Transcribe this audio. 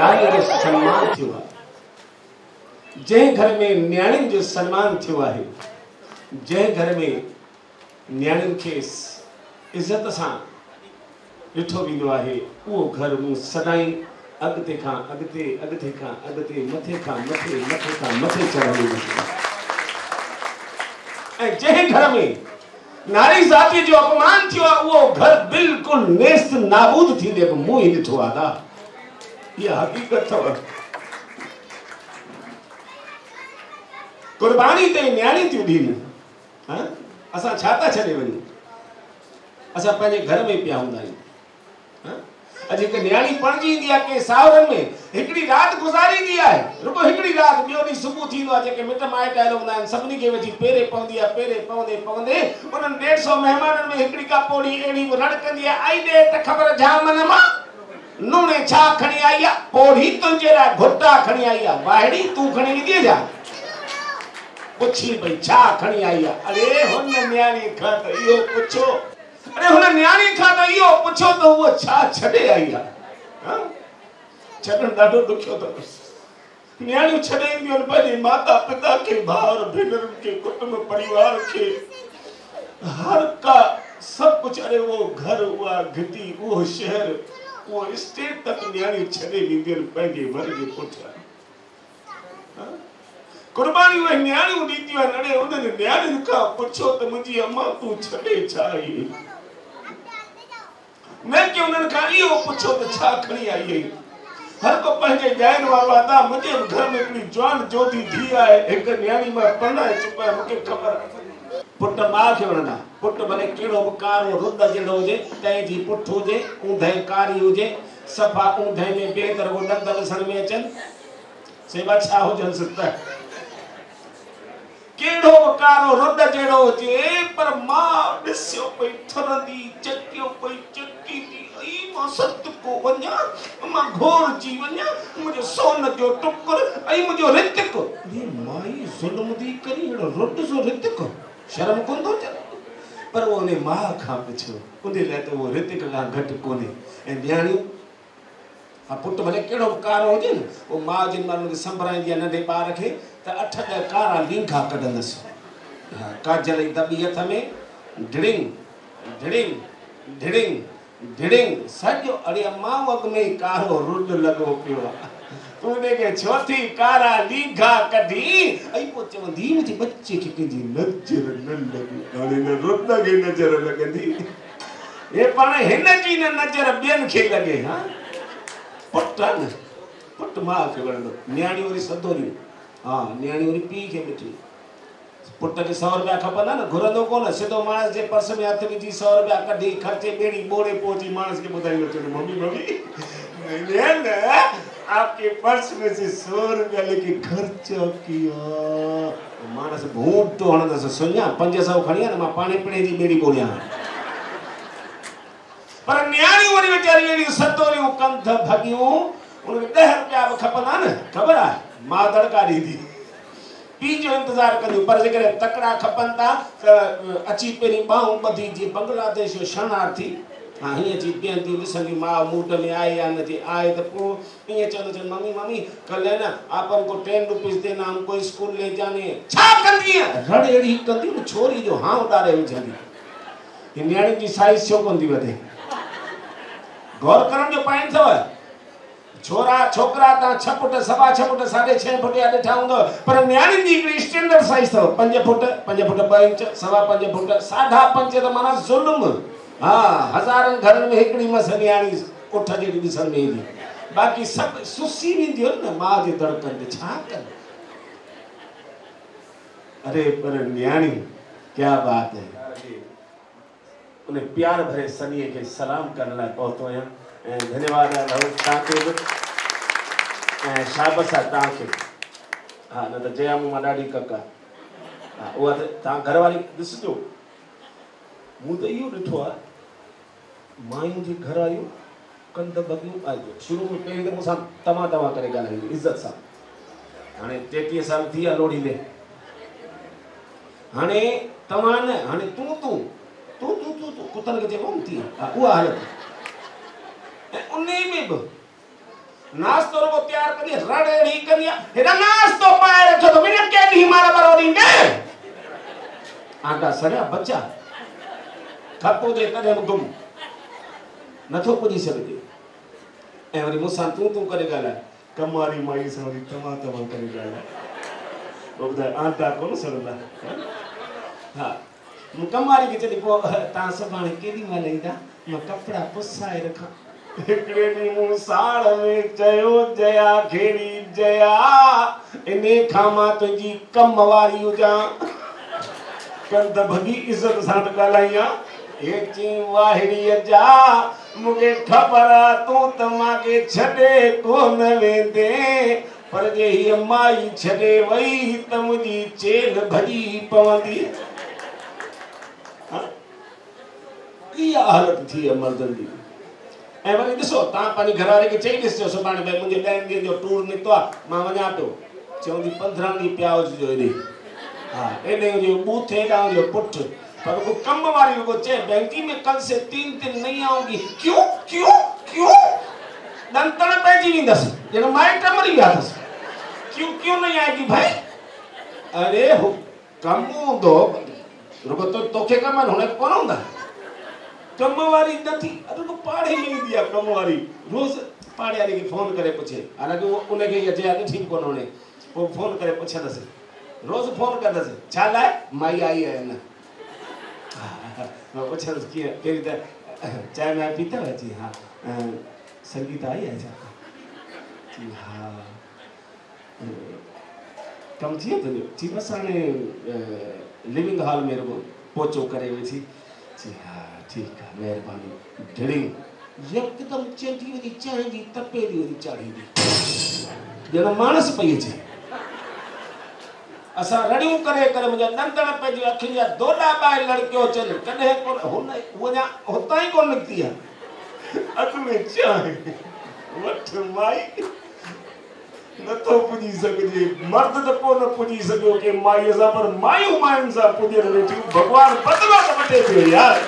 नारी जो सम्मान थियो आहे, जंहिं घर में न्याणियुनि जो सम्मान थियो आहे, जंहिं घर में न्याणियुनि खे इज़त सां ॾिठो वेंदो आहे, उहो घर मूं सदाईं अॻिते खां अॻिते, अॻिते खां अॻिते, मथे खां मथे, मथे खां मथे चढ़ंदो वेंदो। ऐं जंहिं घर में नारी ज़ाति जो अपमान थियो आहे, उहो घर बिल्कुलु नेस्त नाबूद थींदे बि मूं ई ॾिठो आहे। दा इहा हक़ीक़त अथव। कुर्बानी ते न्याणी थियूं ॾियनि। असां छा था छॾे वञूं? असां पंहिंजे घर में पिया हूंदा आहियूं। अॼु हिकु न्याणी पणिजी ईंदी आहे के सावरनि में, हिकिड़ी राति गुज़ारींदी आहे, रुगो हिकिड़ी राति, ॿियो ॾींहुं सुबुह थींदो आहे, जेके मिट माइट आयल हूंदा आहिनि सभिनी खे वेठी पेरे पवंदी आहे। पेरे पवंदे पवंदे उन्हनि 150 महिमाननि में हिकिड़ी का पोड़ी अहिड़ी रड़कंदी आहे, आई ॾे त ख़बर जामन मां नूणे छा खणी आई आहे? पोड़ी तुंहिंजे लाइ घुटा खणी आई आहे। वाहिड़ी तूं खणी ईंदी छा? पुछी भई छा खणी आई आहे? अरे हुन न्याणी खां त इहो पुछो, अरे हुन न्याणी खां त इहो पुछो त उहो छा छॾे आई आहे। छॾणु ॾाढो ॾुखियो अथव। न्याणियूं छॾे ईंदियूं आहिनि पंहिंजे माता पिता खे, भाउर भेनरुनि खे, कुटुंब परिवार खे, हर का सभु कुझु। अरे उहो घर, उहा घिटी, उहो शहर, उहो स्टेट तक न्याणियूं छॾे ॾींदियूं आहिनि पंहिंजे घर जे पुठियां। कुर्बानी उहे न्याणियूं ॾींदियूं आहिनि। अड़े उन्हनि न्याणियुनि खां पुछो त मुंहिंजी अम्मा तूं छॾे छा आई? न कि उन्हनि खां इहो पुछो त छा खणी आई आहीं। हर को पंहिंजे ॼाइण वारो आहे। मुंहिंजे घर में हिकिड़ी जवान जोधी धीउ आहे, हिकु न्याणी मां परणाए चुको आहे। मूंखे ख़बर आहे पुट माउ खे वणंदा। पुट भले कहिड़ो बि कारो रुद जहिड़ो हुजे, तंहिं जी पुठ हुजे, ऊंधे कारी हुजे, सफ़ा ऊंधे में बेदर वो ॾंद ॾिसण में अचनि, सेवा छा हुजनि सित। केड़ो कारो रुद जेड़ो हुजे, पर मां ॾिसियो पई थरंदी, चकियो पई चकी थी, आई मां सत को वञा, मां घोर जी वञा, मुंहिंजो सोन जो टुकुर, आई मुंहिंजो रितिक। अरे माई ज़ुल्म थी करी, अहिड़ो रुद जो रितिक, शर्म कोन थो अचे? पर उन मां खां पुछियो, उन लाइ त उहो रितिक खां घटि कोन्हे। ऐं न्याणियूं, पुट भले कहिड़ो बि कारो हुजे न, उहो माउ जिन महिल हुनखे संभराईंदी आहे नंढे ॿार खे, त 8-10 कारा लींघा कढंदसि। काजल जी दॿी हथ में, ढिड़िंग ढिड़िंग ढिड़िंग ढिड़िंग सॼो। अड़े अम्मा अॻ में ई कारो रुड लॻो पियो आहे, तूं उनखे छो थी कारा लींघा कढी? ऐं पोइ चवंदी मुंहिंजे बच्चे खे कंहिंजी नज़र न लॻी। हाणे न रुड खे नज़र लॻंदी, हे पाण हिन जी न नज़र ॿियनि खे लॻे। हा पुट न, पुट माउ खे वणंदो। न्याणी वरी सदोरियूं, हा न्याणी वरी पीउ खे ॾिठी। पुट खे 100 रुपया खपंदा न, घुरंदो कोन, सिधो माणस जे पर्स में हथ विझी 100 रुपया कढी खर्चे ॿेड़ी ॿोड़े पहुची माणस खे ॿुधाईंदो, चवंदो मम्मी मम्मी न आपके पर्स में से 100 रुपया लेके खर्चा किया। माणस भूत तो हणंदसि, सुञा 500 खणी आ न, मां पाणे पिणे जी ॿेड़ी ॿोड़ियां। पर न्याणियूं वरी वीचारियूं अहिड़ियूं सतोरियूं कंध भॻियूं, उनखे 10 रुपया बि खपंदा न, ख़बर आहे मां दड़का ॾींदी, पीउ जो इंतज़ारु कंदियूं। पर जेकॾहिं तकड़ा खपनि था त अची पहिरीं ॿाहूं ॿधी, जीअं बांग्लादेश जो शरणार्थी, हा हीअं अची बीहंदियूं, ॾिसंदियूं माउ मूड में आहे या न थी आहे, त पोइ ईअं चवंदो मम्मी मम्मी कल है न आप हमको 10 रुपीस देना, हमको स्कूल ले जाने। छा कंदीअ? रड़ अहिड़ी कंदियूं न, छोरी जो हां उॾारे विझंदी। हीअ न्याणी जी साइज़ छो कोन थी वधे? गौर करण जो पाइनि अथव। छोरा छोकरा तव्हां 6 फुट, 6.25 फुट, 6.5 फुट जा ॾिठा हूंदव, पर न्याणियुनि जी हिकिड़ी स्टैंडर्ड साइज़ अथव 5 फुट, 5 फुट 2 इंच, 5.25 फुट, 5.5 त माना ज़ुल्म। हा हज़ारनि घरनि में हिकिड़ी मस न्याणी उठ जहिड़ी ॾिसण में ईंदी, बाक़ी सभु सुसी वेंदियूं आहिनि न माउ जे दड़कनि ते। छा कनि? अरे पर न्याणी क्या बात है। उन प्यार भरे सनीअ खे सलाम करण लाइ पहुतो आहियां। ऐं धन्यवाद आहे तव्हांखे बि, ऐं शाबस आहे तव्हांखे। हा न त जयामू मां ॾाढी कक आहे। हा उहा त तव्हां घरवारी ॾिसिजो, मूं त इहो ॾिठो आहे मायूं जी घरवारियूं कंध भॻियूं पाइजो। शुरू में पहिरीं त मूंसां तव्हां करे ॻाल्हाईंदी इज़त सां। हाणे 33 साल थी विया लोड़ींदे, हाणे तव्हां न, हाणे तूं कुतनि खे चइबो न थी। हा उहा हालत। ऐं उन में बि नाश्तो रुगो तैयार करिए रड़ेड़ी करिए हेडा नाश्तो पाए रखो तो बिना के नहीं मारा बरोड़ी ने आटा सरिया बच्चा थपो दे करे गुम नथो पुजी सके ए वरी मुसा तू करे गाला कमारी माई सारी तमा करे गाला बोदा आटा कोन सरला हां कमारी के चली पो ता सबाने केदी मां लेंदा मैं कपड़ा पुसाए रखा एकड़े नी मु साड़ में चयो जया घेड़ी जया इने खामा तुजी कम वारी उजा कंद भगी इज्जत सां गालाइया एची वाहिड़ी जा मुके खबर तू तमा के छडे कोन वेंदे पर जे ही माई छडे वई त मुजी चेल भजी पवंदी इहा हालत थी मर्दन जी ए वरी ॾिसो तव्हां पंहिंजी घरवारी खे चई ॾिसजो सुभाणे भई मुंहिंजे 10 ॾींहंनि जो टूर निकितो आहे मां वञा पियो चवंदी 15 ॾींहं पिया हुजो हेॾे हा हेॾे हुजे बूथ हेॾां हुजे पुठ पर वो कम वारी को चे बैंकिंग में कल से 3 दिन नहीं आऊंगी क्यों क्यों क्यों दंतण पैजी विंदस जण माइट मरी विया अथस क्यों नहीं आएगी भाई अरे हो कम हूंदो रुगो तो तोखे कम हुन कोन हूंदा कम वारी नथी अरे को पाड़े में ईंदी आहे कम वारी रोज पाड़े वारी खे फोन करे पुछे हालांकि वो उनखे अचे आहे ठीक कोन हुने वो फोन करे पुछंदसि रोज फोन कंदसि छा लाइ माई आई आहे न पुछंदसि कीअं कहिड़ी त चांहि में पीता जी हाँ संगीता आई है छा जी हाँ कम थी वियो तुंहिंजो जी बसि हाणे लिविंग हॉल में रुगो पोचो करे वेठी जी हाँ ठीक है मेहरबानी ढिड़िंग यकदम चेंटी वरी चांहि जी तपेरी वरी चाढ़ी दी ॼण मानस पई अचे असां रड़ियूं करे करे मुंहिंजा दंदण पंहिंजी अखियुनि जा दोॾा ॿाहिरि लड़कियो अचनि कॾहिं कोन हुन उहा हुतां ई कोन निकिती आहे अॻ में चांहि वठ माई नथो पुॼी सघिजे मर्द त कोन पुॼी सघियो के माईअ सां पर मायूं मायुनि सां पुॼनि वेठियूं भॻवान बदिला वठे पियो यार